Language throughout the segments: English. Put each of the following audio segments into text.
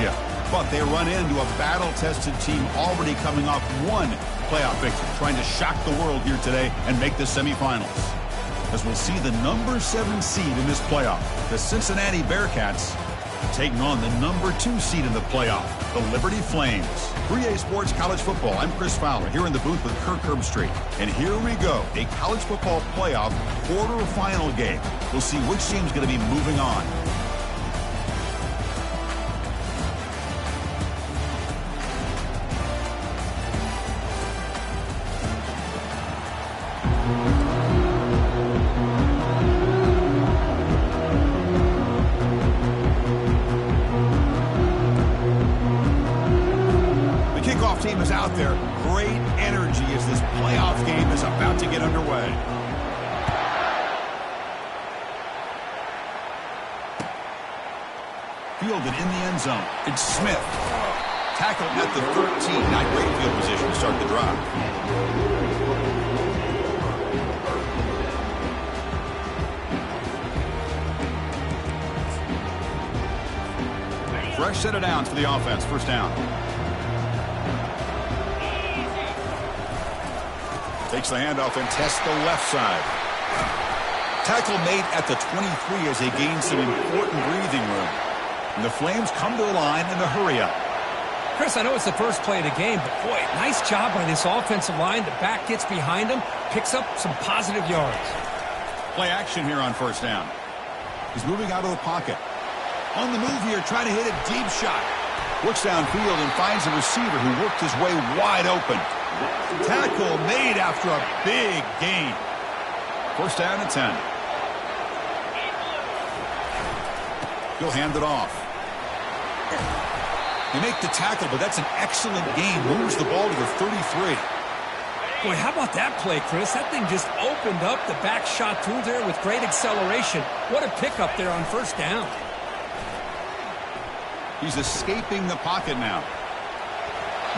championship. But they run into a battle-tested team already coming off one playoff victory, trying to shock the world here today and make the semifinals. As we'll see the number 7 seed in this playoff, the Cincinnati Bearcats, taking on the number 2 seed in the playoff, the Liberty Flames. 3A Sports College Football. I'm Chris Fowler here in the booth with Kirk Herbstreit. And here we go, a college football playoff quarterfinal game. We'll see which team's going to be moving on. Team is out there. Great energy as this playoff game is about to get underway. Fielded in the end zone. It's Smith. Tackled at the 13. Not great field position to start the drive. Fresh set of downs for the offense. First down. Takes the handoff and tests the left side. Tackle made at the 23 as they gain some important breathing room. And the Flames come to the line in a hurry-up. Chris, I know it's the first play of the game, but boy, nice job by this offensive line. The back gets behind them, picks up some positive yards. Play action here on first down. He's moving out of the pocket. On the move here, trying to hit a deep shot. Looks downfield and finds a receiver who worked his way wide open. Tackle made after a big gain. First down and 10. He'll hand it off. They make the tackle, but that's an excellent gain. Moves the ball to the 33. Boy, how about that play, Chris? That thing just opened up. The back shot through there with great acceleration. What a pickup there on first down. He's escaping the pocket now.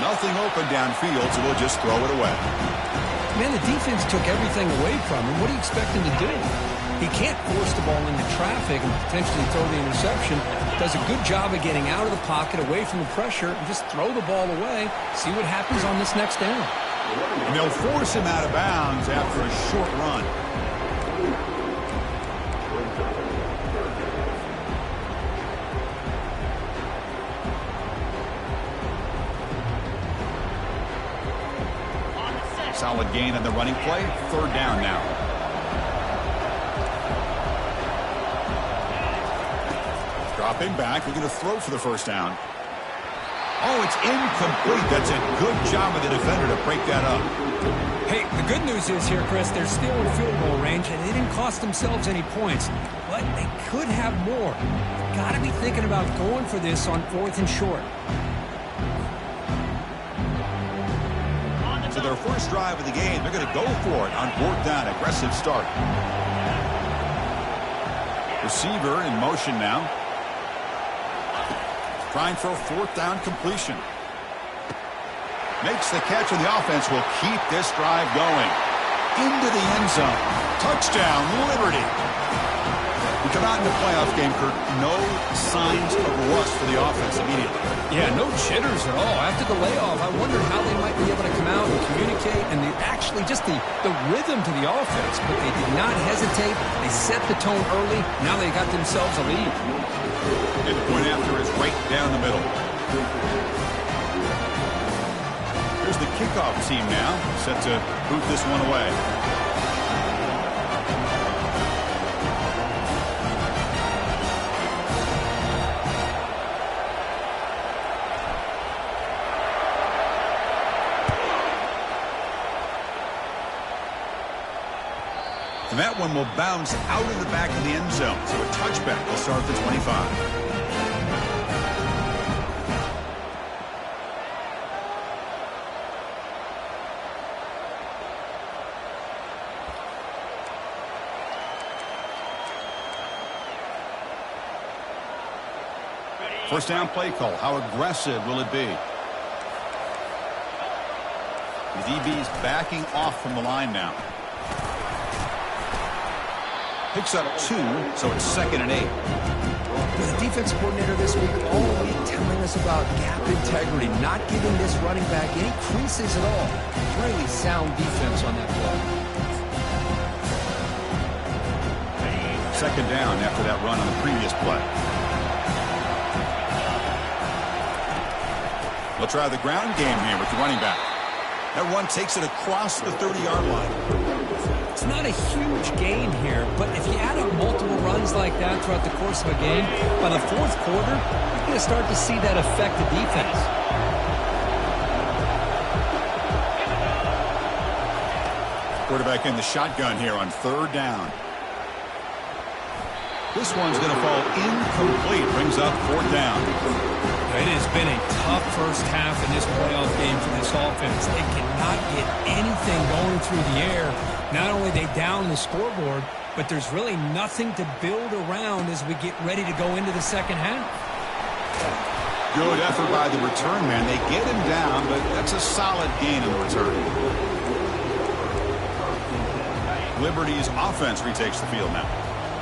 Nothing open downfield, so we'll just throw it away. Man, the defense took everything away from him. What do you expect him to do? He can't force the ball into traffic and potentially throw the interception. Does a good job of getting out of the pocket, away from the pressure, and just throw the ball away. See what happens on this next down. And they'll force him out of bounds after a short run. Solid gain on the running play. Third down now. Dropping back. We're going to throw for the first down. Oh, it's incomplete. That's a good job of the defender to break that up. Hey, the good news is here, Chris, they're still in field goal range, and they didn't cost themselves any points. But they could have more. Got to be thinking about going for this on 4th and short. So their first drive of the game, they're going to go for it on 4th down. Aggressive start. Receiver in motion now. Trying for a 4th down completion. Makes the catch, and the offense will keep this drive going. Into the end zone. Touchdown, Liberty. We come out in the playoff game, Kirk. No signs of rust for the offense immediately. Yeah, no jitters at all. After the layoff, I wondered how they might be able to come out and communicate, and actually just the rhythm to the offense. But they did not hesitate. They set the tone early. Now they got themselves a lead. And the point after is right down the middle. Here's the kickoff team now, set to boot this one away. And that one will bounce out of the back of the end zone. So a touchback will start the 25. First down play call. How aggressive will it be? The DB's backing off from the line now. Picks up 2, so it's 2nd and 8. The defense coordinator this week all week telling us about gap integrity, not giving this running back any creases at all. Really sound defense on that play. 2nd down after that run on the previous play. They'll try the ground game here with the running back. That run takes it across the 30-yard line. It's not a huge gain here, but if you add up multiple runs like that throughout the course of a game, by the 4th quarter, you're going to start to see that affect the defense. Quarterback in the shotgun here on 3rd down. This one's going to fall incomplete. Brings up 4th down. It has been a tough first half in this playoff game for this offense. They cannot get anything going through the air. Not only they down the scoreboard, but there's really nothing to build around as we get ready to go into the second half. Good effort by the return man. They get him down, but that's a solid gain in the return. Liberty's offense retakes the field now.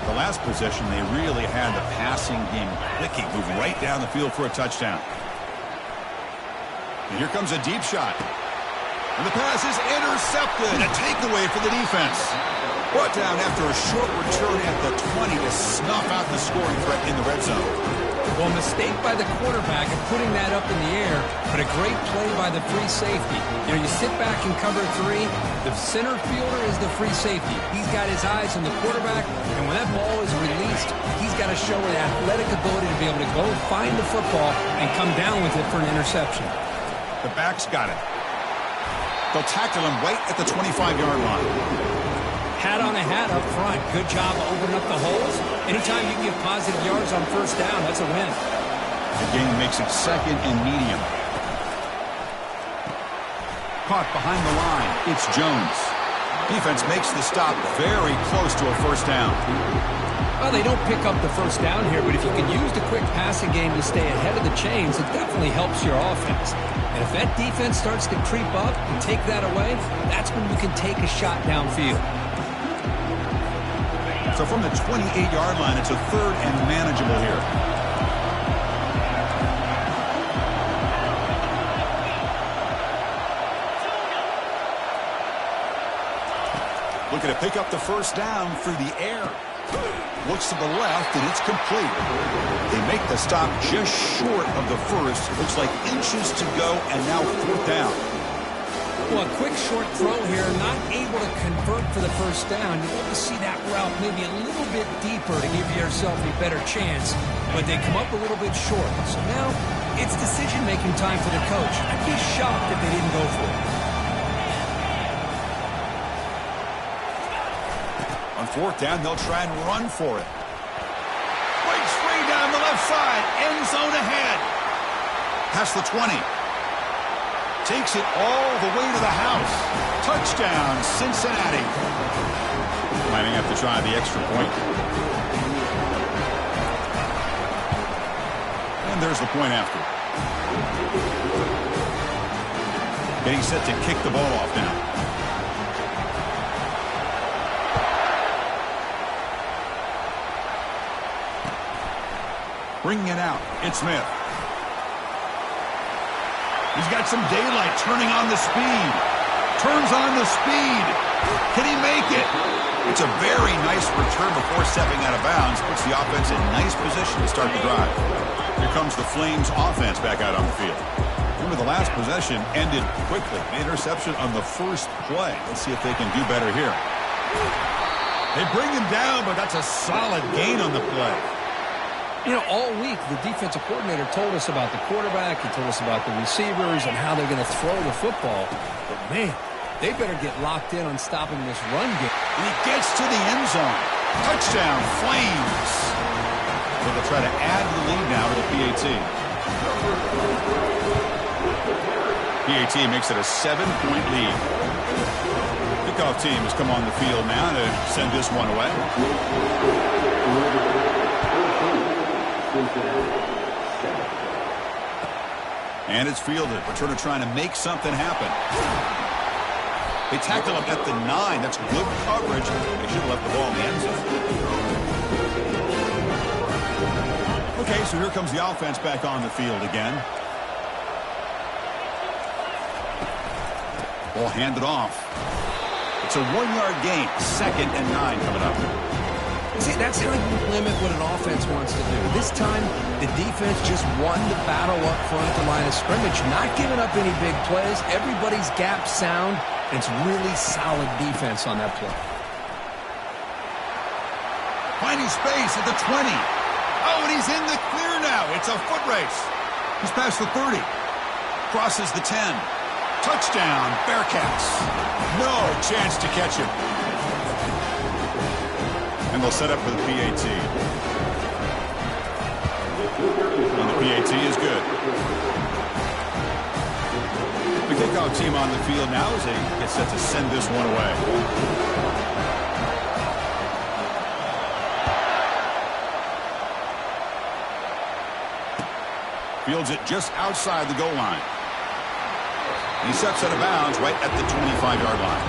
The last possession, they really had the passing game clicking. Move right down the field for a touchdown. And here comes a deep shot. And the pass is intercepted. A takeaway for the defense. Brought down after a short return at the 20 to snuff out the scoring threat in the red zone. Well, mistake by the quarterback of putting that up in the air, but a great play by the free safety. You know, you sit back and cover 3. The center fielder is the free safety. He's got his eyes on the quarterback, and when that ball is released, he's got to show an athletic ability to be able to go find the football and come down with it for an interception. The back's got it. They'll tackle him right at the 25-yard line. Hat on a hat up front. Good job of opening up the holes. Anytime you can get positive yards on 1st down, that's a win. The game makes it 2nd and medium. Caught behind the line. It's Jones. Defense makes the stop very close to a 1st down. Well, they don't pick up the 1st down here, but if you can use the quick passing game to stay ahead of the chains, it definitely helps your offense. And if that defense starts to creep up and take that away, that's when you can take a shot downfield. So from the 28-yard line, it's a 3rd and manageable here. Looking to pick up the 1st down through the air. Looks to the left, and it's complete. They make the stop just short of the 1st. Looks like inches to go, and now 4th down. Well, a quick short throw here, not able to convert for the 1st down. You want to see that route maybe a little bit deeper to give yourself a better chance, but they come up a little bit short. So now it's decision-making time for the coach. I'd be shocked if they didn't go for it. On 4th down, they'll try and run for it. Breaks free down the left side. End zone ahead. Past the 20. Takes it all the way to the house. Touchdown, Cincinnati. Might have to try the extra point. And there's the point after. Getting set to kick the ball off now. Bringing it out, it's Smith. He's got some daylight, turning on the speed. Turns on the speed. Can he make it? It's a very nice return before stepping out of bounds. Puts the offense in nice position to start the drive. Here comes the Flames offense back out on the field. Remember, the last possession ended quickly. An interception on the 1st play. Let's see if they can do better here. They bring him down, but that's a solid gain on the play. You know, all week, the defensive coordinator told us about the quarterback. He told us about the receivers and how they're going to throw the football. But, man, they better get locked in on stopping this run game. And he gets to the end zone. Touchdown, Flames. So they'll try to add the lead now to the PAT. PAT makes it a 7-point lead. Kickoff team has come on the field now to send this one away. And it's fielded. Returner trying to make something happen. They tackle him at the 9. That's good coverage. They should have left the ball in the end zone. Okay, so here comes the offense back on the field again. Ball handed off. It's a 1-yard gain. 2nd and 9 coming up. See, that's how you limit what an offense wants to do. This time, the defense just won the battle up front at the line of scrimmage, not giving up any big plays. Everybody's gap sound, and it's really solid defense on that play. Finding space at the 20. Oh, and he's in the clear now. It's a foot race. He's past the 30. Crosses the 10. Touchdown, Bearcats. No chance to catch him. And they'll set up for the PAT. And the PAT is good. The kickoff team on the field now as they get set to send this one away. Fields it just outside the goal line. He steps out of bounds right at the 25-yard line.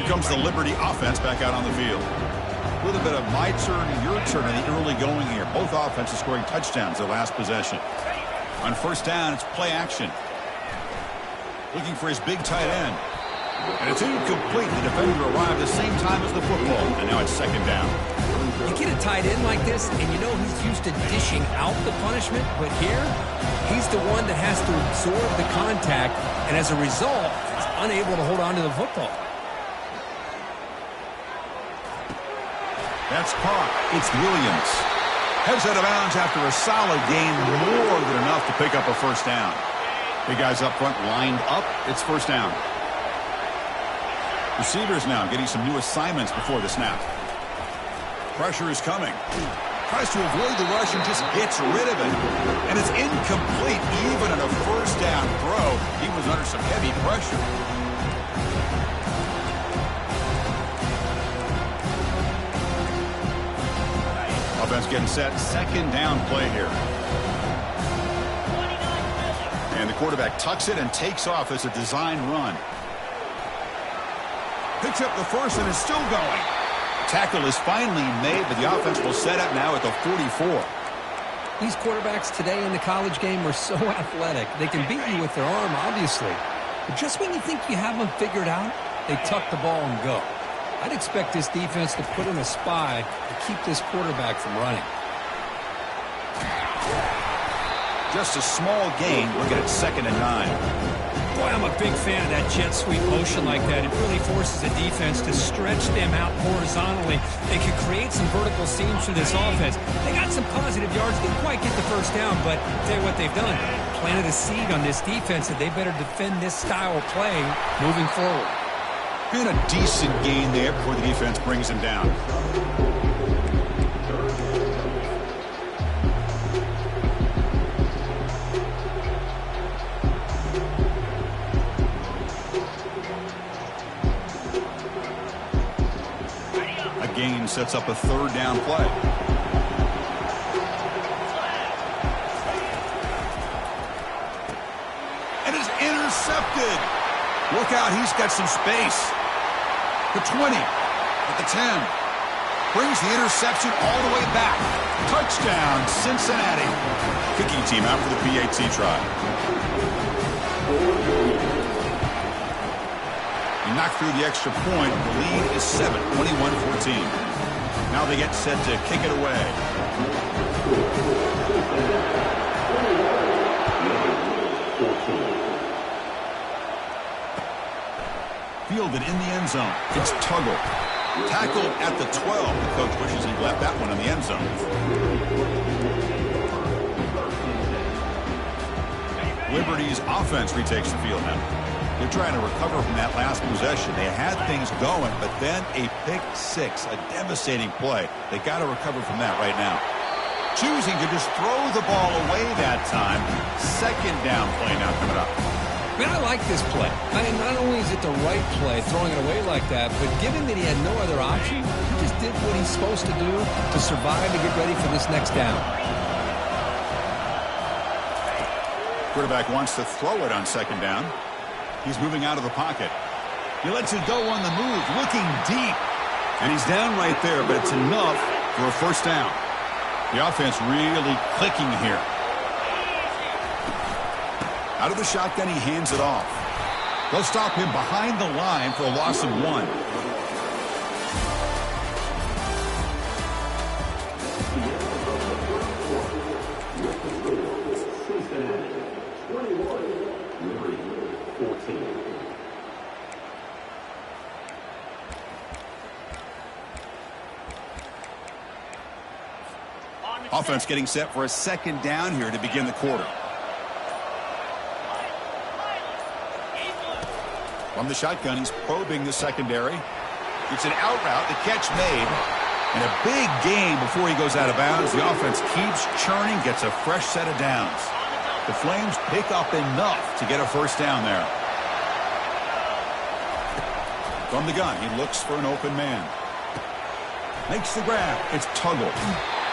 Comes the Liberty offense back out on the field. A little bit of my turn and your turn in the early going here. Both offenses scoring touchdowns their last possession. On first down, it's play action. Looking for his big tight end. And it's incomplete. The defender arrived the same time as the football. And now it's 2nd down. You get a tight end like this, and you know he's used to dishing out the punishment. But here, he's the one that has to absorb the contact. And as a result, he's unable to hold on to the football. That's caught. It's Williams. Heads out of bounds after a solid gain, more than enough to pick up a first down. Big guys up front lined up. It's first down. Receivers now getting some new assignments before the snap. Pressure is coming. Tries to avoid the rush and just gets rid of it. And it's incomplete even on a first down throw. He was under some heavy pressure. Offense getting set. 2nd down play here. And the quarterback tucks it and takes off as a design run. Picks up the first and is still going. Tackle is finally made, but the offense will set up now at the 44. These quarterbacks today in the college game are so athletic. They can beat you with their arm, obviously. But just when you think you have them figured out, they tuck the ball and go. I'd expect this defense to put in a spy to keep this quarterback from running. Just a small gain. Look at it, 2nd and 9. Boy, I'm a big fan of that jet sweep motion like that. It really forces a defense to stretch them out horizontally. They could create some vertical seams for this offense. They got some positive yards. Didn't quite get the first down, but I'll tell you what they've done. Planted a seed on this defense that they better defend this style of play moving forward. And a decent gain there before the defense brings him down. A gain sets up a 3rd down play. And it's intercepted. Look out, he's got some space. The 20, at the 10, brings the interception all the way back. Touchdown, Cincinnati. Kicking team out for the PAT try. He knocked through the extra point. The lead is 7, 21-14. Now they get set to kick it away. Fielded in the end zone. It's Tuggle. Tackled at the 12. The coach wishes he'd left that one in the end zone. Liberty's offense retakes the field now. They're trying to recover from that last possession. They had things going, but then a pick 6, a devastating play. They got to recover from that right now. Choosing to just throw the ball away that time. 2nd down play now coming up. Man, I like this play. I mean, not only is it the right play, throwing it away like that, but given that he had no other option, he just did what he's supposed to do to survive to get ready for this next down. Quarterback wants to throw it on second down. He's moving out of the pocket. He lets it go on the move, looking deep. And he's down right there, but it's enough for a first down. The offense really clicking here. Out of the shotgun, he hands it off. They'll stop him behind the line for a loss of 1. Offense getting set for a second down here to begin the quarter. From the shotgun, he's probing the secondary. It's an out route, the catch made. And a big gain before he goes out of bounds. The offense keeps churning, gets a fresh set of downs. The Flames pick up enough to get a first down there. From the gun, he looks for an open man. Makes the grab. It's Tuggle.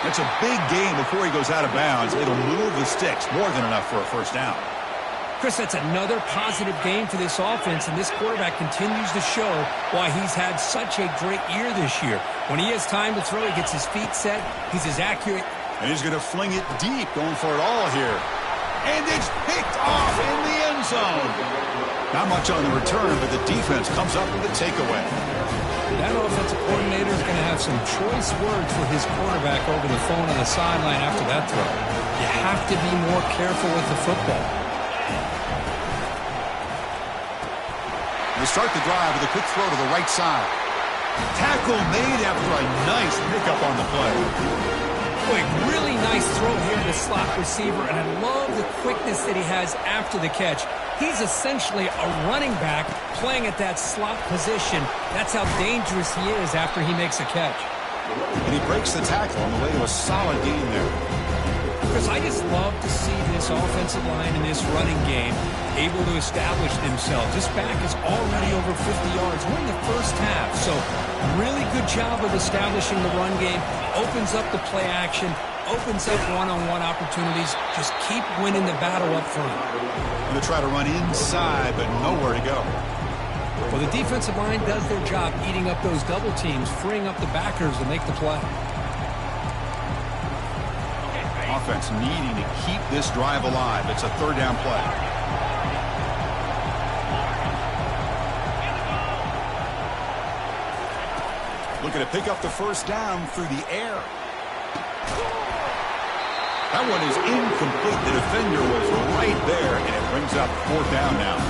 That's a big gain before he goes out of bounds. It'll move the sticks, more than enough for a first down. Chris, that's another positive game for this offense, and this quarterback continues to show why he's had such a great year this year. When he has time to throw, he gets his feet set, he's as accurate. And he's going to fling it deep, going for it all here. And it's picked off in the end zone. Not much on the return, but the defense comes up with a takeaway. That offensive coordinator is going to have some choice words for his quarterback over the phone on the sideline after that throw. You have to be more careful with the football. They start the drive with a quick throw to the right side. Tackle made after a nice pickup on the play. Boy, really nice throw here to the slot receiver, and I love the quickness that he has after the catch. He's essentially a running back playing at that slot position. That's how dangerous he is after he makes a catch. And he breaks the tackle on the way to a solid game there. Chris, I just love to see this offensive line in this running game able to establish themselves. This back is already over 50 yards. We're in the first half, so really good job of establishing the run game. Opens up the play action, opens up one-on-one opportunities. Just keep winning the battle up front. Going to try to run inside, but nowhere to go. Well, the defensive line does their job eating up those double teams, freeing up the backers to make the play. Offense needing to keep this drive alive. It's a third down play. Looking to pick up the first down through the air. That one is incomplete. The defender was right there, and it brings up fourth down now.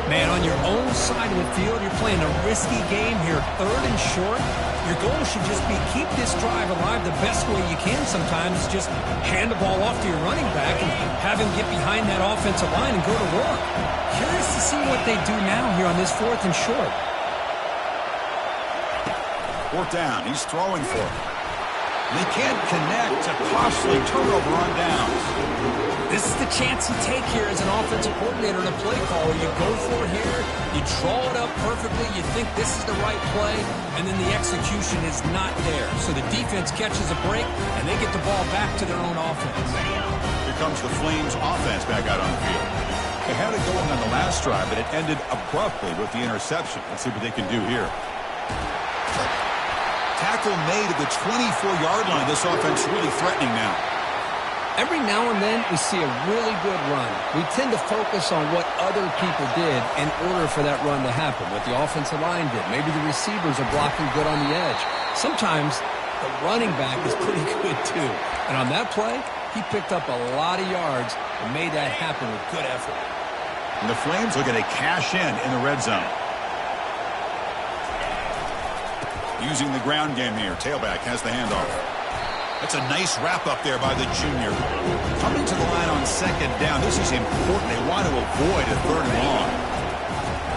Man, on your own side of the field, you're playing a risky game here. Third and short. Your goal should just be keep this drive alive the best way you can sometimes. Just hand the ball off to your running back and have him get behind that offensive line and go to work. Curious to see what they do now here on this fourth and short. Fourth down. He's throwing for it. They can't connect. A costly turnover on downs. This is the chance you take here as an offensive coordinator and a play caller. You go for it here. You draw it up perfectly. You think this is the right play, and then the execution is not there. So the defense catches a break, and they get the ball back to their own offense. Here comes the Flames offense back out on the field. They had it going on the last drive, but it ended abruptly with the interception. Let's see what they can do here. Tackle made at the 24-yard line. This offense really threatening now. Every now and then we see a really good run. We tend to focus on what other people did in order for that run to happen, what the offensive line did. Maybe the receivers are blocking good on the edge. Sometimes the running back is pretty good too. And on that play, he picked up a lot of yards and made that happen with good effort. And the Flames looking to cash in the red zone. Using the ground game here. Tailback has the handoff. That's a nice wrap up there by the junior. Coming to the line on second down. This is important. They want to avoid a third and long.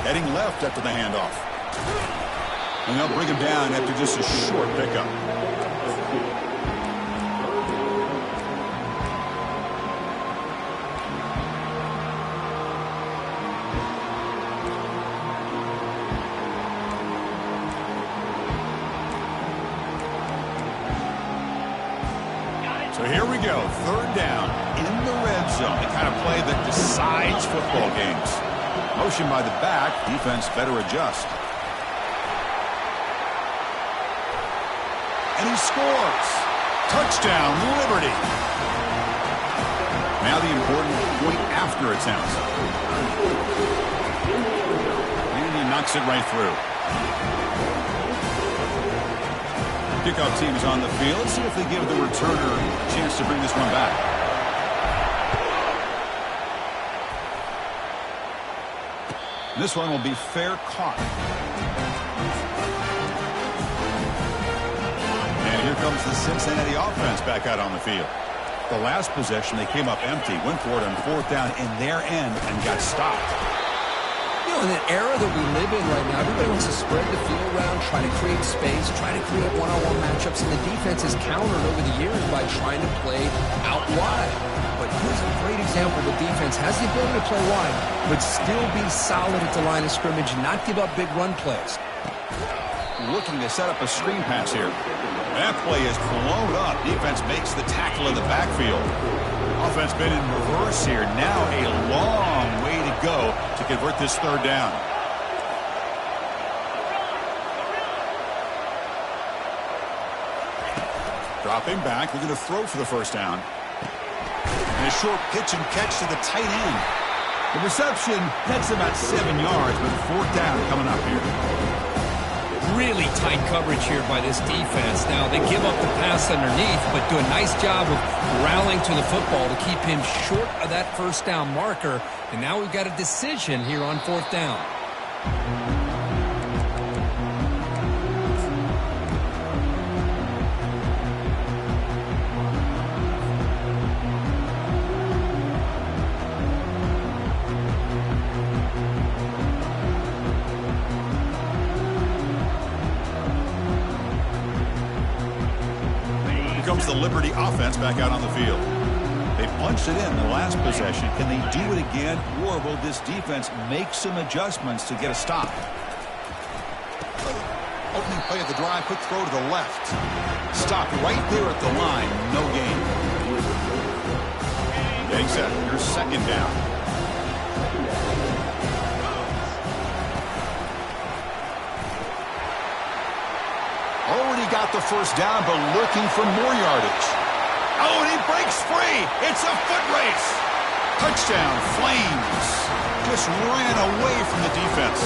Heading left after the handoff. And they'll bring him down after just a short pickup. So here we go, third down in the red zone. The kind of play that decides football games. Motion by the back, defense better adjust. And he scores. Touchdown, Liberty. Now the important point after attempt. And he knocks it right through. Kickoff team is on the field. Let's see if they give the returner a chance to bring this one back. This one will be fair caught. And here comes the Cincinnati offense back out on the field. The last possession, they came up empty, went for it on fourth down in their end and got stopped. You know, in the era that we live in right now, everybody wants to spread the field around, try to create space, try to create one-on-one matchups, and the defense has countered over the years by trying to play out wide. But here's a great example. The defense has the ability to play wide, but still be solid at the line of scrimmage, not give up big run plays. Looking to set up a screen pass here. That play is blown up. Defense makes the tackle in the backfield. Offense been in reverse here. Now a long way to go to convert this third down. Dropping back. We're going to throw for the first down. And a short pitch and catch to the tight end. The reception gets about 7 yards, but fourth down coming up here. Really tight coverage here by this defense. Now, they give up the pass underneath, but do a nice job of rallying to the football to keep him short of that first down marker. And now we've got a decision here on fourth down. Comes the Liberty offense back out on the field. They punched it in the last possession. Can they do it again, or will this defense make some adjustments to get a stop? Opening play of the drive, quick throw to the left. Stopped right there at the line, no gain. Getting set, here's second down. Already got the first down, but looking for more yardage. Oh, and he breaks free. It's a foot race. Touchdown, Flames. Just ran away from the defense.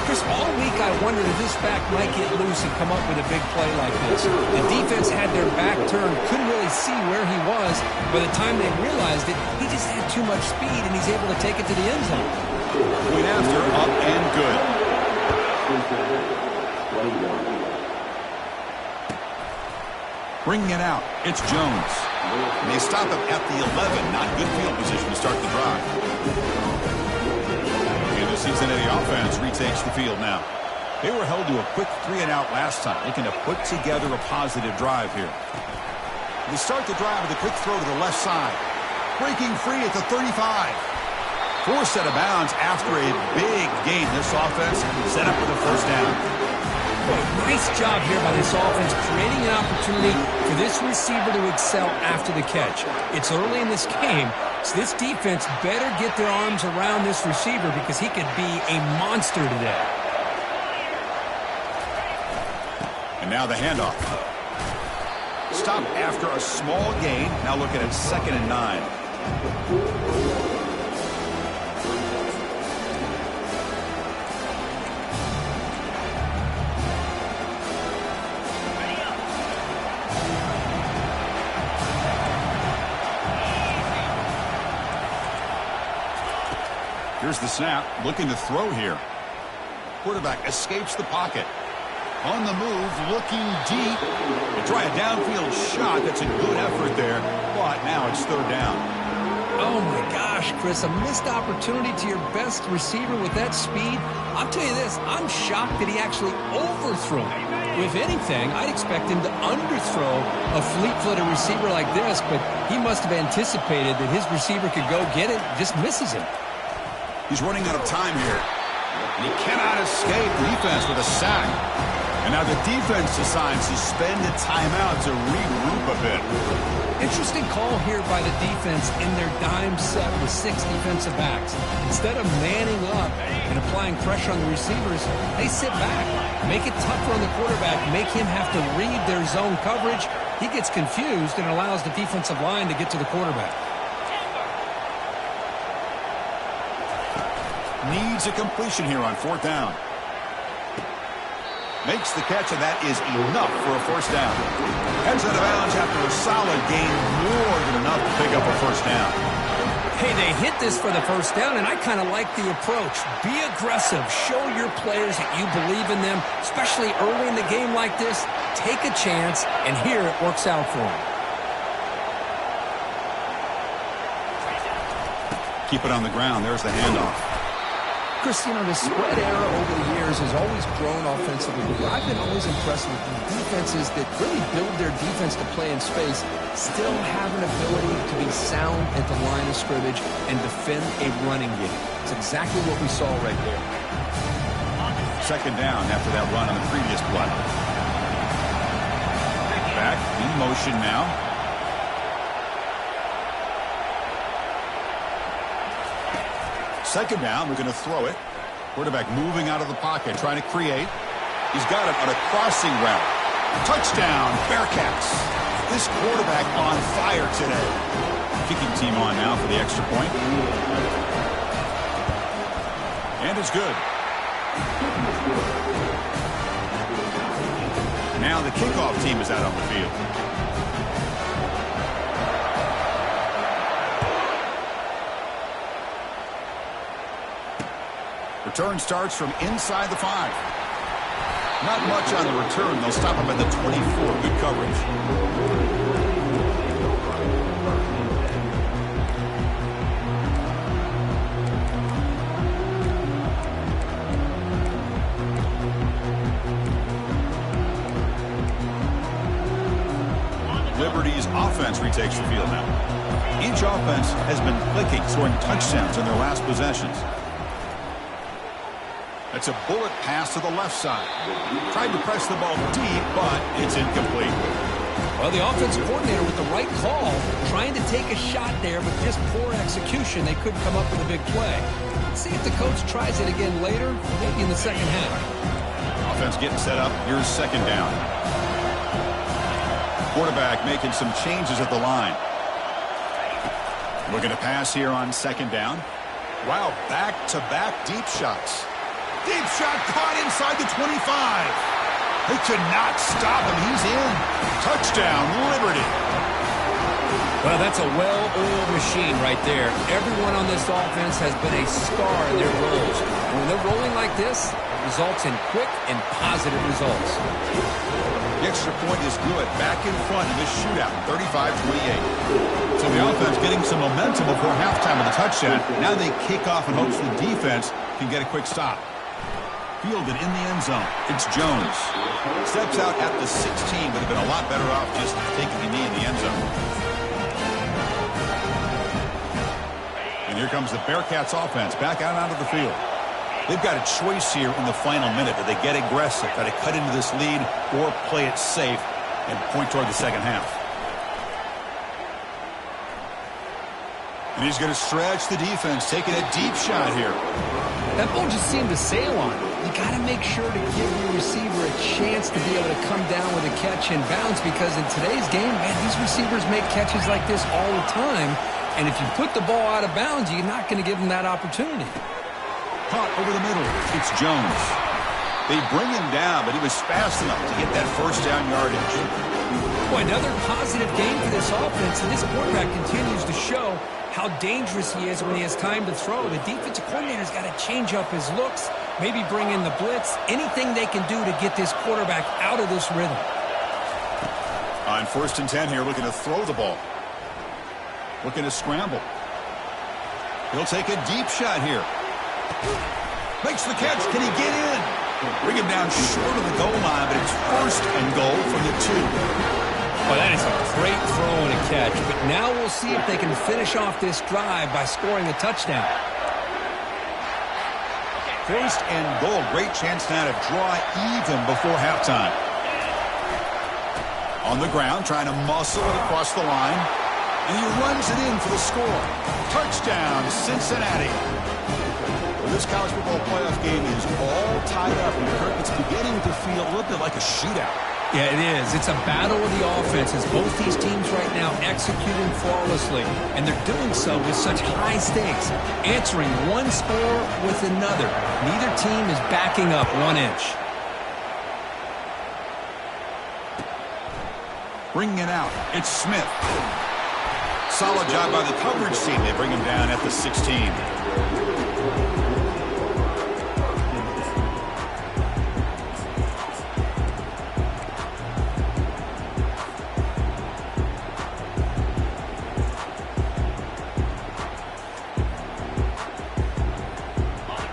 Chris, all week I wondered if this back might get loose and come up with a big play like this. The defense had their back turned, couldn't really see where he was. By the time they realized it, he just had too much speed, and he's able to take it to the end zone. Point after, up and good. Bringing it out, it's Jones. And they stop him at the 11. Not good field position to start the drive. And the Cincinnati offense retakes the field now. They were held to a quick 3-and-out last time. Looking to put together a positive drive here. They start the drive with a quick throw to the left side. Breaking free at the 35. Forced out of bounds after a big gain. This offense set up for the first down. Nice job here by this offense, creating an opportunity for this receiver to excel after the catch. It's early in this game, so this defense better get their arms around this receiver because he could be a monster today. And now the handoff. Stop after a small gain. Now looking at 2nd and 9. Here's the snap, looking to throw here. Quarterback escapes the pocket. On the move, looking deep. They try a downfield shot. That's a good effort there, but now it's third down. Oh, my gosh, Chris, a missed opportunity to your best receiver with that speed. I'll tell you this, I'm shocked that he actually overthrew it. If anything, I'd expect him to underthrow a fleet-footed receiver like this, but he must have anticipated that his receiver could go get it, just misses him. He's running out of time here. And he cannot escape the defense with a sack. And now the defense decides to spend a timeout to regroup a bit. Interesting call here by the defense in their dime set with 6 defensive backs. Instead of manning up and applying pressure on the receivers, they sit back, make it tougher on the quarterback, make him have to read their zone coverage. He gets confused and allows the defensive line to get to the quarterback. Needs a completion here on 4th down. Makes the catch, and that is enough for a 1st down. Heads out of bounds after a solid gain, more than enough to pick up a 1st down. Hey, they hit this for the 1st down, and I kind of like the approach. Be aggressive. Show your players that you believe in them, especially early in the game like this. Take a chance, and here it works out for them. Keep it on the ground. There's the handoff. Chris, you know, the spread era over the years has always grown offensively. I've been always impressed with the defenses that really build their defense to play in space, still have an ability to be sound at the line of scrimmage and defend a running game. It's exactly what we saw right there. 2nd down after that run on the previous play. Back in motion now. Second down, we're going to throw it. Quarterback moving out of the pocket, trying to create. He's got it on a crossing route. Touchdown, Bearcats. This quarterback on fire today. Kicking team on now for the extra point. And it's good. Now the kickoff team is out on the field. Return starts from inside the 5. Not much on the return. They'll stop him at the 24. Good coverage. Liberty's offense retakes the field now. Each offense has been clicking, scoring touchdowns in their last possessions. That's a bullet pass to the left side. Tried to press the ball deep, but it's incomplete. Well, the offensive coordinator with the right call, trying to take a shot there, but just poor execution. They couldn't come up with a big play. Let's see if the coach tries it again later, maybe in the 2nd half. Offense getting set up. Here's 2nd down. Quarterback making some changes at the line. Looking to pass here on 2nd down. Wow, back-to-back deep shots. Deep shot caught inside the 25. They could not stop him. He's in. Touchdown, Liberty. Well, that's a well-oiled machine right there. Everyone on this offense has been a star in their roles. And when they're rolling like this, it results in quick and positive results. The extra point is good. Back in front in this shootout, 35-28. So the offense getting some momentum before halftime of the touchdown. Now they kick off in hopes the defense can get a quick stop. Fielded in the end zone. It's Jones. Steps out at the 16, but have been a lot better off just taking a knee in the end zone. And here comes the Bearcats offense back out onto the field. They've got a choice here in the final minute. Do they get aggressive, try to cut into this lead, or play it safe and point toward the 2nd half? And he's going to stretch the defense, taking a deep shot here. That ball just seemed to sail on him. You got to make sure to give your receiver a chance to be able to come down with a catch and bounce, because in today's game, man, these receivers make catches like this all the time. And if you put the ball out of bounds, you're not going to give them that opportunity. Caught over the middle. It's Jones. They bring him down, but he was fast enough to get that 1st down yardage. Boy, another positive game for this offense, and this quarterback continues to show how dangerous he is when he has time to throw. The defensive coordinator's got to change up his looks, maybe bring in the blitz, anything they can do to get this quarterback out of this rhythm. On 1st and 10 here, looking to throw the ball. Looking to scramble. He'll take a deep shot here. Makes the catch. Can he get in? Bring him down short of the goal line, but it's 1st and goal from the 2. Well, that is a great throw and a catch, but now we'll see if they can finish off this drive by scoring a touchdown. First and goal. Great chance now to draw even before halftime. On the ground, trying to muscle it across the line. And he runs it in for the score. Touchdown, Cincinnati. Well, this college football playoff game is all tied up. And Kirk, it's beginning to feel a little bit like a shootout. Yeah, it is. It's a battle of the offenses. Both these teams right now executing flawlessly, and they're doing so with such high stakes, answering one score with another. Neither team is backing up 1 inch. Bringing it out, it's Smith. Solid job by the coverage team. They bring him down at the 16.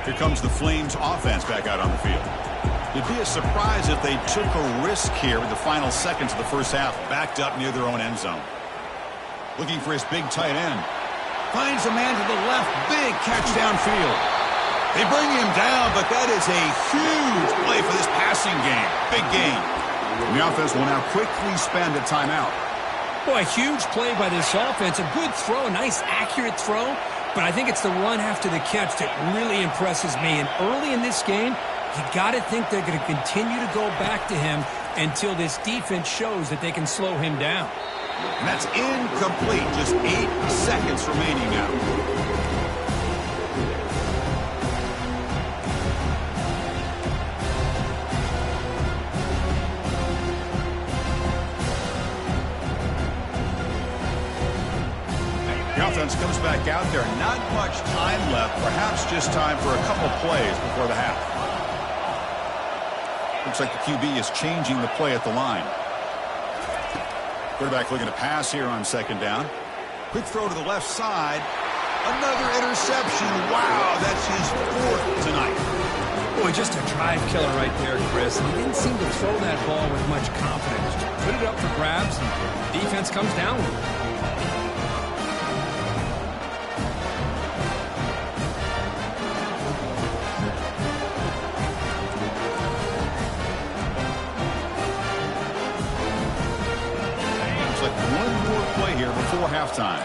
Here comes the Flames offense back out on the field. It'd be a surprise if they took a risk here with the final seconds of the first half, backed up near their own end zone. Looking for his big tight end. Finds a man to the left. Big catch downfield. They bring him down, but that is a huge play for this passing game. Big game. And the offense will now quickly spend a timeout. Boy, a huge play by this offense. A good throw, a nice accurate throw. But I think it's the run after the catch that really impresses me. And early in this game, you got to think they're going to continue to go back to him until this defense shows that they can slow him down. And that's incomplete. Just 8 seconds remaining now. The offense comes back out there. Not much time left. Perhaps just time for a couple plays before the half. Looks like the QB is changing the play at the line. Quarterback looking to pass here on second down. Quick throw to the left side. Another interception. Wow, that's his 4th tonight. Boy, just a drive killer right there, Chris. And he didn't seem to throw that ball with much confidence. Just put it up for grabs, and defense comes down with it. Before halftime.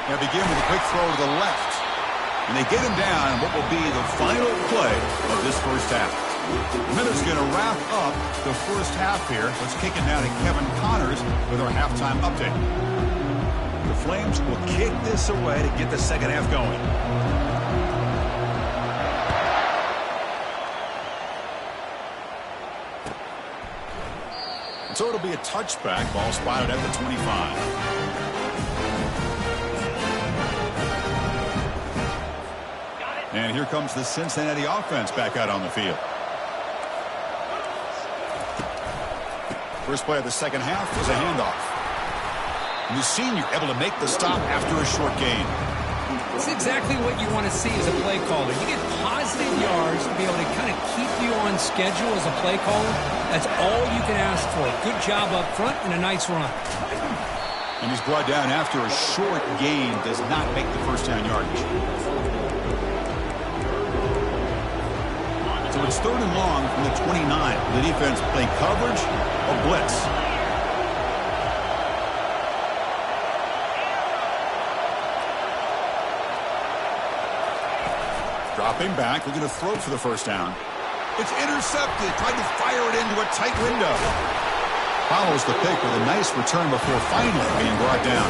They begin with a quick throw to the left. And they get him down in what will be the final play of this first half. The Minutes going to wrap up the first half here. Let's kick it now to Kevin Connors with our halftime update. The Flames will kick this away to get the second half going. So it'll be a touchback. Ball spotted at the 25. And here comes the Cincinnati offense back out on the field. First play of the second half is a handoff. And the senior able to make the stop after a short gain. It's exactly what you want to see as a play caller. You get positive yards to be able to kind of keep you on schedule as a play caller. That's all you can ask for. Good job up front and a nice run. And he's brought down after a short gain. Does not make the first down yardage. So it's 3rd and long from the 29. The defense play coverage or blitz. Dropping back, looking to throw for the first down. It's intercepted, tried to fire it into a tight window. Follows the pick with a nice return before finally being brought down.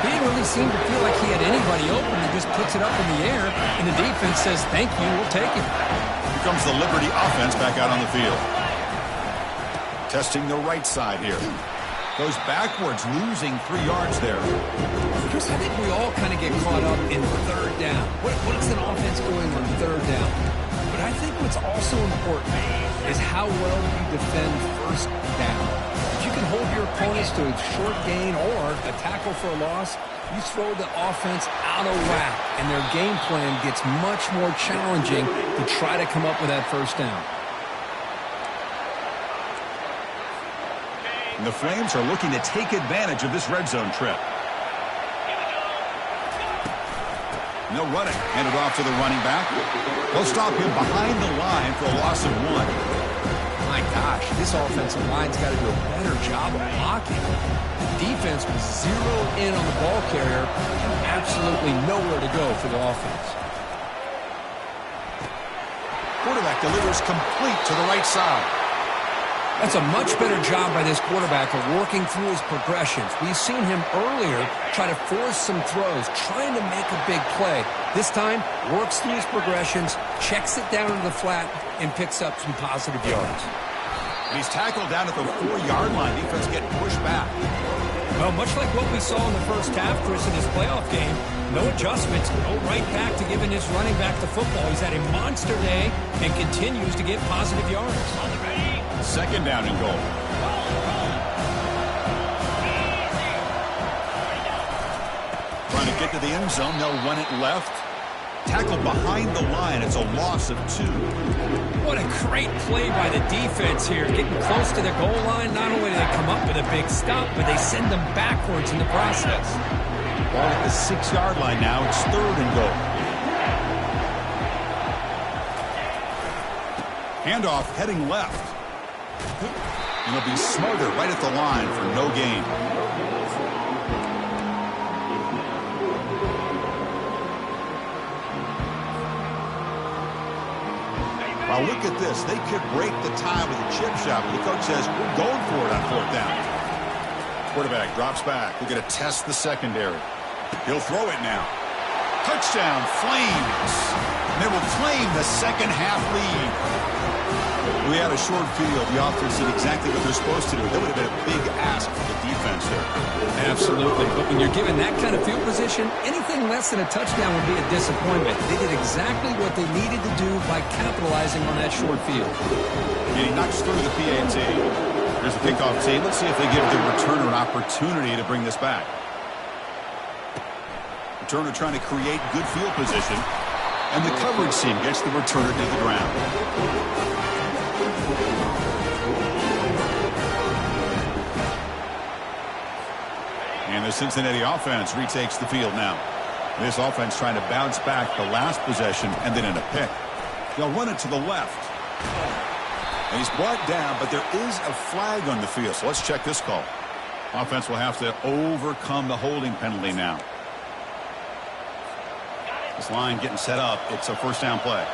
He didn't really seem to feel like he had anybody open and just puts it up in the air, and the defense says, thank you, we'll take it. Here comes the Liberty offense back out on the field. Testing the right side here. Goes backwards, losing 3 yards there. Chris, I think we all kind of get caught up in 3rd down. What's an offense going on 3rd down? But I think what's also important is how well you defend 1st down. If you can hold your opponents to a short gain or a tackle for a loss, you throw the offense out of whack, and their game plan gets much more challenging to try to come up with that 1st down. And the Flames are looking to take advantage of this red zone trip. And they'll run it. Hand it off to the running back. They'll stop him behind the line for a loss of 1. My gosh, this offensive line's got to do a better job of blocking. The defense was zeroed in on the ball carrier and absolutely nowhere to go for the offense. Quarterback delivers complete to the right side. That's a much better job by this quarterback of working through his progressions. We've seen him earlier try to force some throws, trying to make a big play. This time, works through his progressions, checks it down to the flat, and picks up some positive yards. He's tackled down at the 4-yard line. Defense getting pushed back. Well, much like what we saw in the first half, Chris, in this playoff game, no adjustments, go right back to giving his running back the football. He's had a monster day and continues to get positive yards. Second down and goal. Trying to get to the end zone. They'll run it left. Tackled behind the line. It's a loss of 2. What a great play by the defense here. Getting close to the goal line. Not only do they come up with a big stop, but they send them backwards in the process. Ball at the 6-yard line now. It's third and goal. Handoff heading left. And he'll be smothered right at the line for no gain. Now look at this. They could break the tie with a chip shot, but the coach says, we're going for it on 4th down. Quarterback drops back. We're going to test the secondary. He'll throw it now. Touchdown, Flames. And they will claim the second half lead. We had a short field. The offense did exactly what they're supposed to do. That would have been a big ask for the defense there. Absolutely. But when you're given that kind of field position, anything less than a touchdown would be a disappointment. They did exactly what they needed to do by capitalizing on that short field. And he knocks through the PAT. There's the kickoff tee. Let's see if they give the returner an opportunity to bring this back. Returner trying to create good field position. And the coverage team gets the returner to the ground. And the Cincinnati offense retakes the field now. This offense trying to bounce back the last possession and then in a pick. They'll run it to the left. And he's brought down, but there is a flag on the field. So let's check this call. Offense will have to overcome the holding penalty now. This line getting set up. It's a first down play.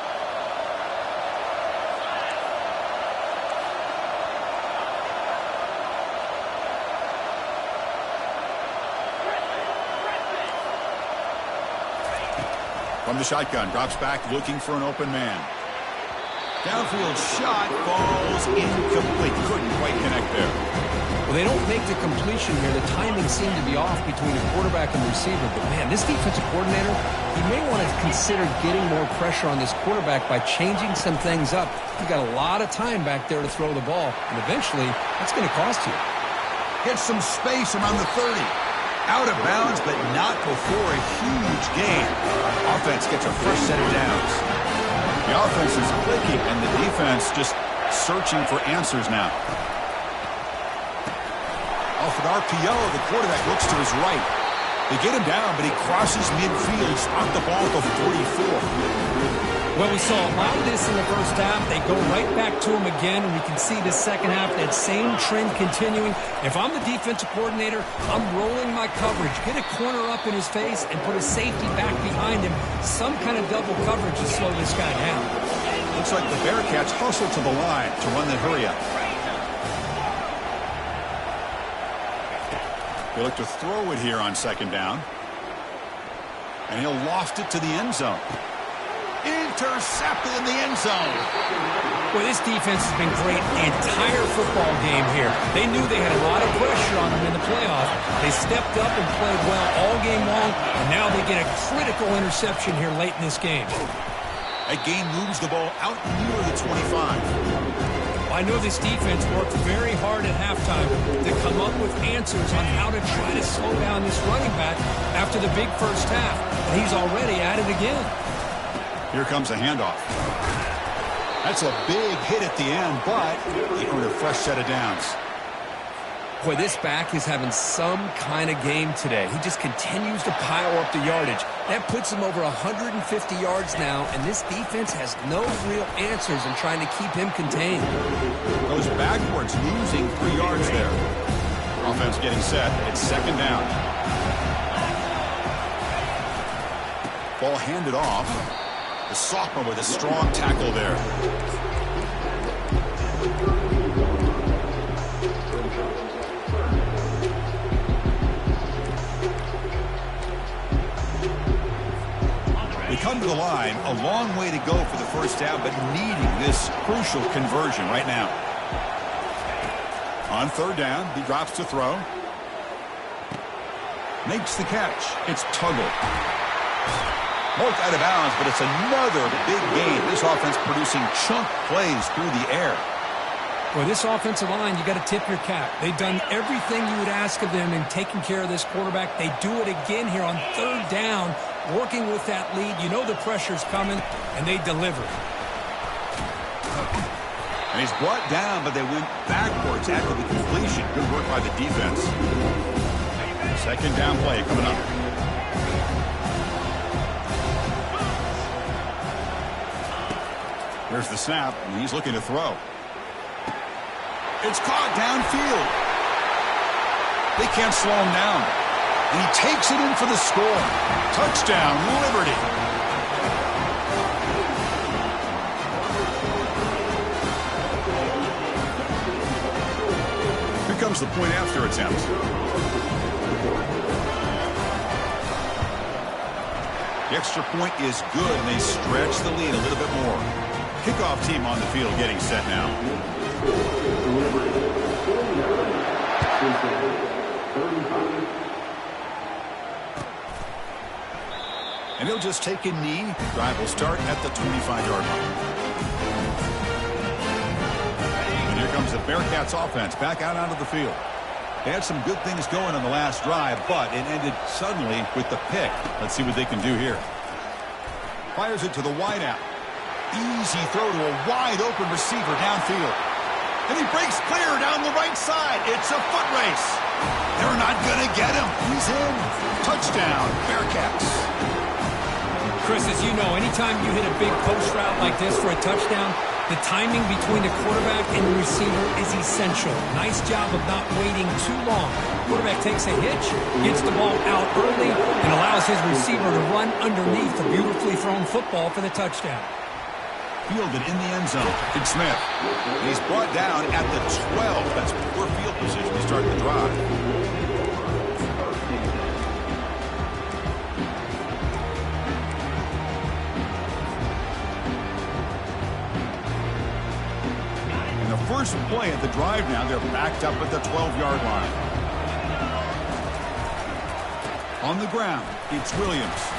From the shotgun, drops back, looking for an open man. Downfield shot falls incomplete. Couldn't quite connect there. Well, they don't make the completion here. The timing seemed to be off between the quarterback and the receiver. But, man, this defensive coordinator, he may want to consider getting more pressure on this quarterback by changing some things up. You've got a lot of time back there to throw the ball, and eventually that's going to cost you. Gets some space around the 30. Out of bounds, but not before a huge gain. Offense gets a fresh set of downs. The offense is clicking, and the defense just searching for answers now. Off an RPO, the quarterback looks to his right. They get him down, but he crosses midfield, stopped the ball at the 44. Well, we saw a lot of this in the first half. They go right back to him again, and we can see the second half, that same trend continuing. If I'm the defensive coordinator, I'm rolling my coverage. Get a corner up in his face and put a safety back behind him. Some kind of double coverage to slow this guy down. Looks like the Bearcats hustle to the line to run the hurry-up. They look to throw it here on second down. And he'll loft it to the end zone. Intercepted in the end zone. Well, this defense has been great the entire football game here. They knew they had a lot of pressure on them in the playoff. They stepped up and played well all game long, and now they get a critical interception here late in this game. That game moves the ball out near the 25. I know this defense worked very hard at halftime to come up with answers on how to try to slow down this running back after the big first half, and he's already at it again. Here comes a handoff. That's a big hit at the end, but he earned a fresh set of downs. Boy, this back is having some kind of game today. He just continues to pile up the yardage. That puts him over 150 yards now, and this defense has no real answers in trying to keep him contained. Goes backwards, losing 3 yards there. Offense getting set. It's second down. Ball handed off. The sophomore with a strong tackle there. We come to the line, a long way to go for the first down, but needing this crucial conversion right now. On third down, he drops to throw. Makes the catch. It's Tuggle. Marked out of bounds, but it's another big gain. This offense producing chunk plays through the air. Well, this offensive line, you got to tip your cap. They've done everything you would ask of them in taking care of this quarterback. They do it again here on third down, working with that lead. You know the pressure's coming, and they deliver. And he's brought down, but they went backwards after the completion. Good work by the defense. Second down play coming up. Here's the snap, and he's looking to throw. It's caught downfield. They can't slow him down. And he takes it in for the score. Touchdown, Liberty. Here comes the point after attempt. The extra point is good, and they stretch the lead a little bit more. Kickoff team on the field getting set now. And he'll just take a knee. Drive will start at the 25-yard line. And here comes the Bearcats offense back out onto the field. They had some good things going on the last drive, but it ended suddenly with the pick. Let's see what they can do here. Fires it to the wideout. Easy throw to a wide-open receiver downfield. And he breaks clear down the right side. It's a foot race. They're not going to get him. He's in. Touchdown, Bearcats. Chris, as you know, anytime you hit a big post route like this for a touchdown, the timing between the quarterback and the receiver is essential. Nice job of not waiting too long. Quarterback takes a hitch, gets the ball out early, and allows his receiver to run underneath the beautifully thrown football for the touchdown. Fielded in the end zone. Big Smith. He's brought down at the 12. That's poor field position to start the drive. And the first play at the drive now, they're backed up at the 12-yard line. On the ground, it's Williams.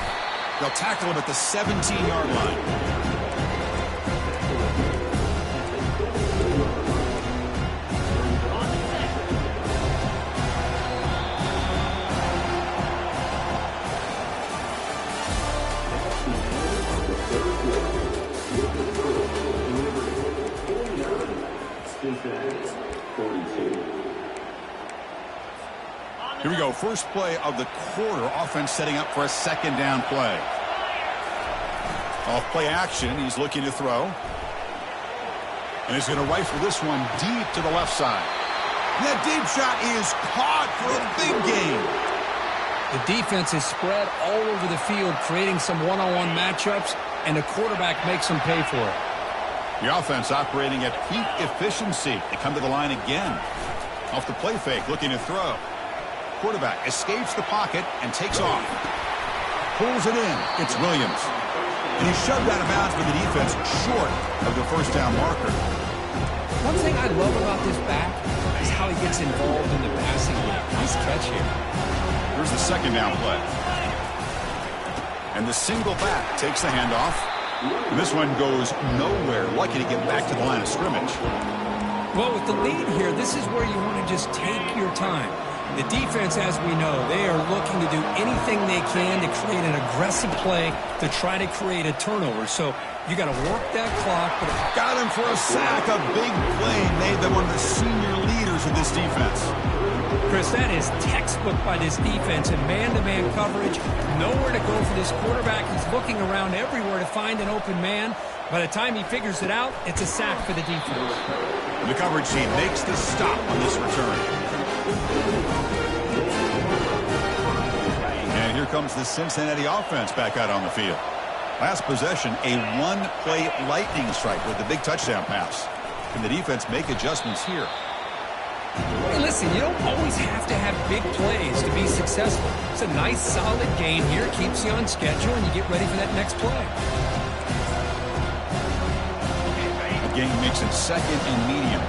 They'll tackle him at the 17-yard line. Here we go. First play of the quarter. Offense setting up for a second down play. Off play action. He's looking to throw. And he's going to rifle this one deep to the left side. And that deep shot is caught for a big gain. The defense is spread all over the field, creating some one-on-one matchups, and the quarterback makes them pay for it. The offense operating at peak efficiency. They come to the line again. Off the play fake, looking to throw. Quarterback escapes the pocket and takes off. Pulls it in. It's Williams. And he's shoved out of bounds with the defense short of the first down marker. One thing I love about this back is how he gets involved in the passing game. Nice catch here. Here's the second down play. And the single back takes the handoff. And this one goes nowhere. Lucky to get back to the line of scrimmage. Well, with the lead here, this is where you want to just take your time. The defense, as we know, they are looking to do anything they can to create an aggressive play to try to create a turnover. So you got to work that clock. But got him for a sack. A big play made them one of the senior leaders of this defense. Chris, that is textbook by this defense in man-to-man coverage. Nowhere to go for this quarterback. He's looking around everywhere to find an open man. By the time he figures it out, it's a sack for the defense. The coverage team makes the stop on this return. And here comes the Cincinnati offense back out on the field. Last possession, a one-play lightning strike with the big touchdown pass. Can the defense make adjustments here? Hey, listen, you don't always have to have big plays to be successful. It's a nice, solid gain here. Keeps you on schedule, and you get ready for that next play. The game makes it second and medium.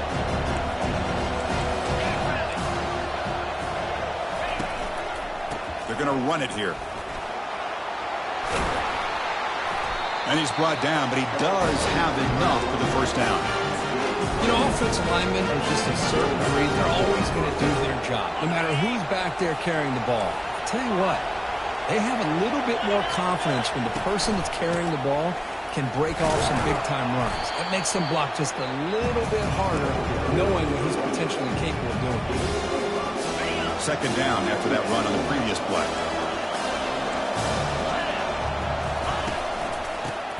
They're going to run it here. And he's brought down, but he does have enough for the first down. You know, offensive linemen are just a certain breed. They're always going to do their job, no matter who's back there carrying the ball. I'll tell you what, they have a little bit more confidence when the person that's carrying the ball can break off some big-time runs. That makes them block just a little bit harder, knowing what he's potentially capable of doing. Second down after that run on the previous play.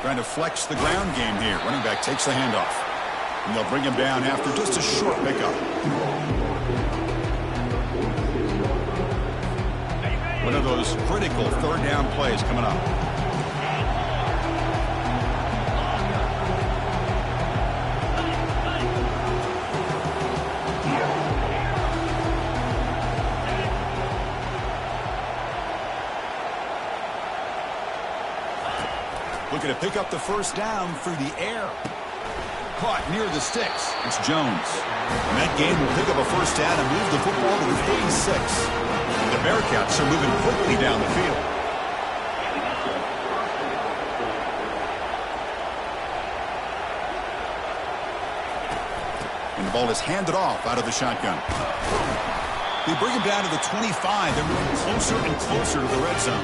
Trying to flex the ground game here. Running back takes the handoff. And they'll bring him down after just a short pickup. One of those critical third down plays coming up. Looking to pick up the first down through the air. Caught near the sticks. It's Jones. And that game will pick up a first down and move the football to the 46. The Bearcats are moving quickly down the field. And the ball is handed off out of the shotgun. They bring him down to the 25. They're moving closer and closer to the red zone.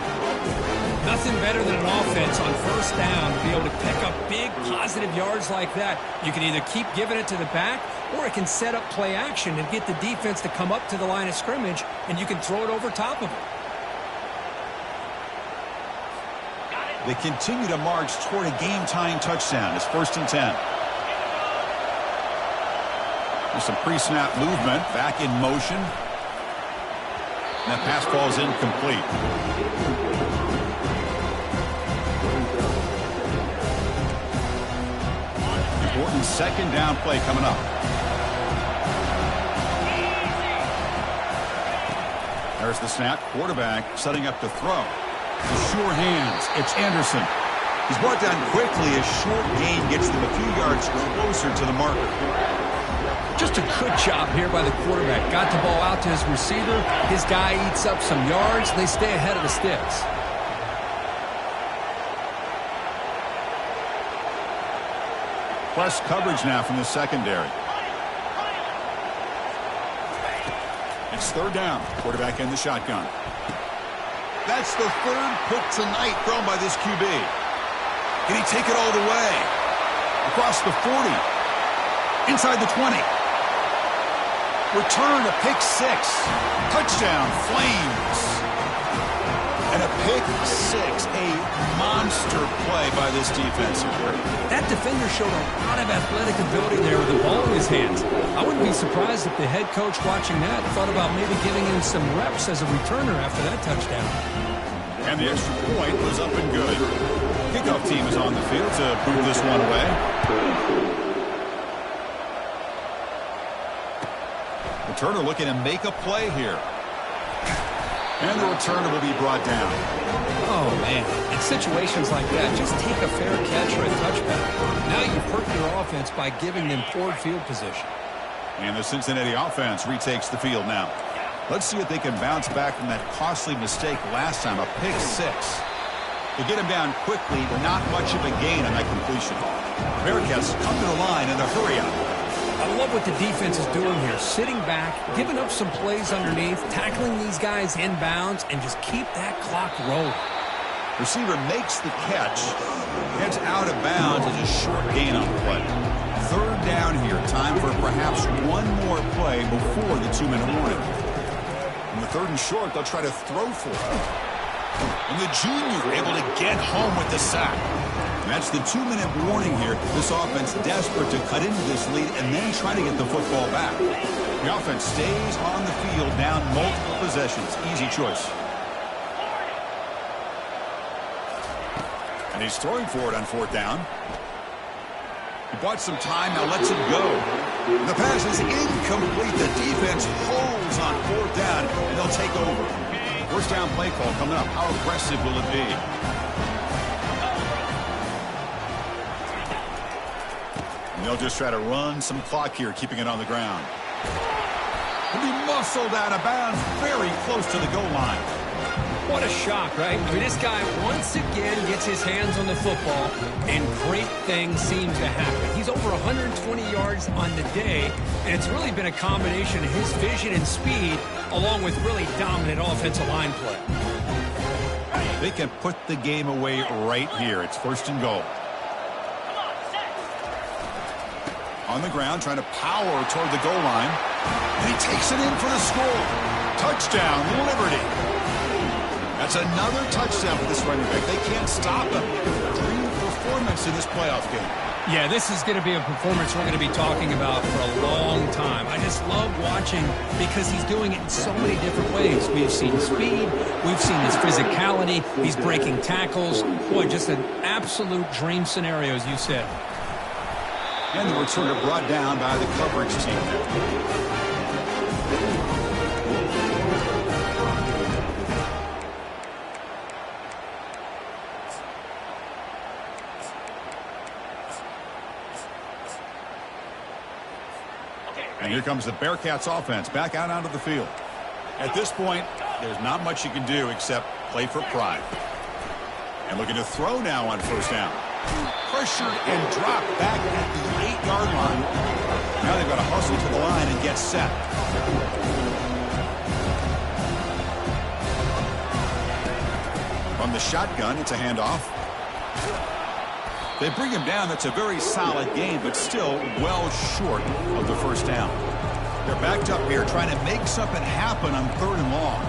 Nothing better than an offense on first down to be able to pick up big positive yards like that. You can either keep giving it to the back, or it can set up play action and get the defense to come up to the line of scrimmage, and you can throw it over top of it. They continue to march toward a game-tying touchdown. It's 1st and 10. There's some pre-snap movement, back in motion. And that pass ball is incomplete. Important second down play coming up. There's the snap. Quarterback setting up to throw. The sure hands. It's Anderson. He's brought down quickly. A short gain gets them a few yards closer to the marker. Just a good job here by the quarterback. Got the ball out to his receiver. His guy eats up some yards. They stay ahead of the sticks. Plus coverage now from the secondary. It's third down. Quarterback in the shotgun. That's the third pick tonight thrown by this QB. Can he take it all the way? Across the 40. Inside the 20. Return to pick 6. Touchdown, Flames. And a pick 6. A monster play by this defense here. That defender showed a lot of athletic ability there with the ball in his hands. I wouldn't be surprised if the head coach watching that thought about maybe giving him some reps as a returner after that touchdown. And the extra point was up and good. Kickoff team is on the field to move this one away. Returner looking to make a play here. And the returner will be brought down. Oh, man. In situations like that, just take a fair catch or a touchback. Now you've hurt your offense by giving them poor field position. And the Cincinnati offense retakes the field now. Let's see if they can bounce back from that costly mistake last time, a pick 6. They get him down quickly, not much of a gain on that completion. Bearcats come to the line in a hurry-up. I love what the defense is doing here. Sitting back, giving up some plays underneath, tackling these guys inbounds, and just keep that clock rolling. Receiver makes the catch, gets out of bounds as a short gain on the play. Third down here. Time for perhaps one more play before the 2-minute warning. In the 3rd and short, they'll try to throw for it. And the junior able to get home with the sack. And that's the 2-minute warning here. This offense desperate to cut into this lead and then try to get the football back. The offense stays on the field, down multiple possessions. Easy choice. And he's throwing for it on 4th down. He bought some time, now lets it go. The pass is incomplete. The defense holds on 4th down, and they'll take over. 1st down play call coming up. How aggressive will it be? And they'll just try to run some clock here, keeping it on the ground. He'll be muscled out of bounds, very close to the goal line. What a shock, right? I mean, this guy once again gets his hands on the football, and great things seem to happen. He's over 120 yards on the day, and it's really been a combination of his vision and speed, along with really dominant offensive line play. They can put the game away right here. It's 1st and goal. On the ground, trying to power toward the goal line. And he takes it in for the score. Touchdown, Liberty. That's another touchdown for this running back. They can't stop him. Dream performance in this playoff game. Yeah, this is going to be a performance we're going to be talking about for a long time. I just love watching because he's doing it in so many different ways. We've seen speed. We've seen his physicality. He's breaking tackles. Boy, just an absolute dream scenario, as you said. And they were sort of brought down by the coverage team there. And here comes the Bearcats offense back out onto the field. At this point, there's not much you can do except play for pride. And looking to throw now on 1st down. Pressured and dropped back at the 8-yard line. Now they've got to hustle to the line and get set. From the shotgun, it's a handoff. They bring him down. That's a very solid game, but still well short of the 1st down. They're backed up here trying to make something happen on 3rd and long.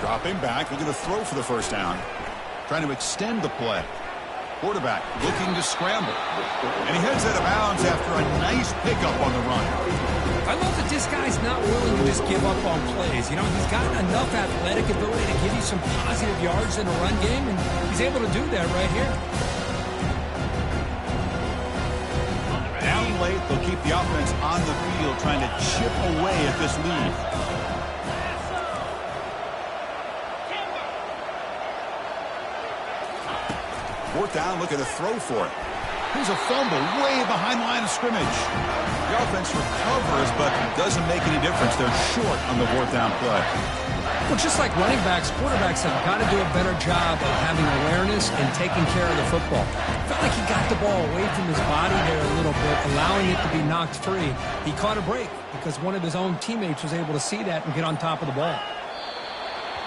Dropping back, looking to throw for the 1st down. Trying to extend the play. Quarterback looking to scramble. And he heads out of bounds after a nice pickup on the run. I love that this guy's not willing to just give up on plays. You know, he's got enough athletic ability to give you some positive yards in a run game, and he's able to do that right here. Down late, they'll keep the offense on the field, trying to chip away at this lead. Fourth down, looking to throw for it. Here's a fumble way behind the line of scrimmage. The offense recovers, but doesn't make any difference. They're short on the 4th down play. Well, just like running backs, quarterbacks have got to do a better job of having awareness and taking care of the football. Felt like he got the ball away from his body there a little bit, allowing it to be knocked free. He caught a break because one of his own teammates was able to see that and get on top of the ball.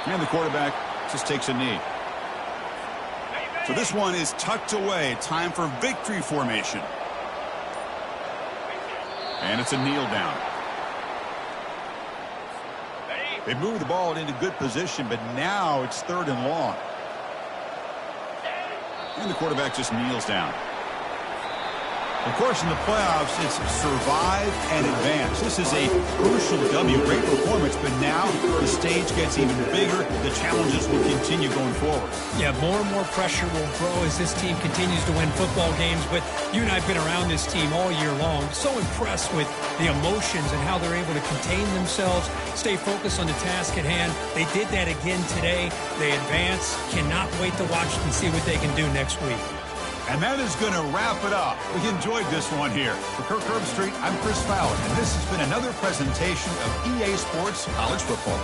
And the quarterback just takes a knee. So this one is tucked away. Time for victory formation. And it's a kneel down. They move the ball into good position, but now it's 3rd and long. And the quarterback just kneels down. Of course, in the playoffs, it's survive and advance. This is a crucial W. Great performance, but now the stage gets even bigger. The challenges will continue going forward. Yeah, more and more pressure will grow as this team continues to win football games. But you and I have been around this team all year long. So impressed with the emotions and how they're able to contain themselves, stay focused on the task at hand. They did that again today. They advance. Cannot wait to watch and see what they can do next week. And that is going to wrap it up. We enjoyed this one here. For Kirk Herbstreit, I'm Chris Fowler, and this has been another presentation of EA Sports College Football.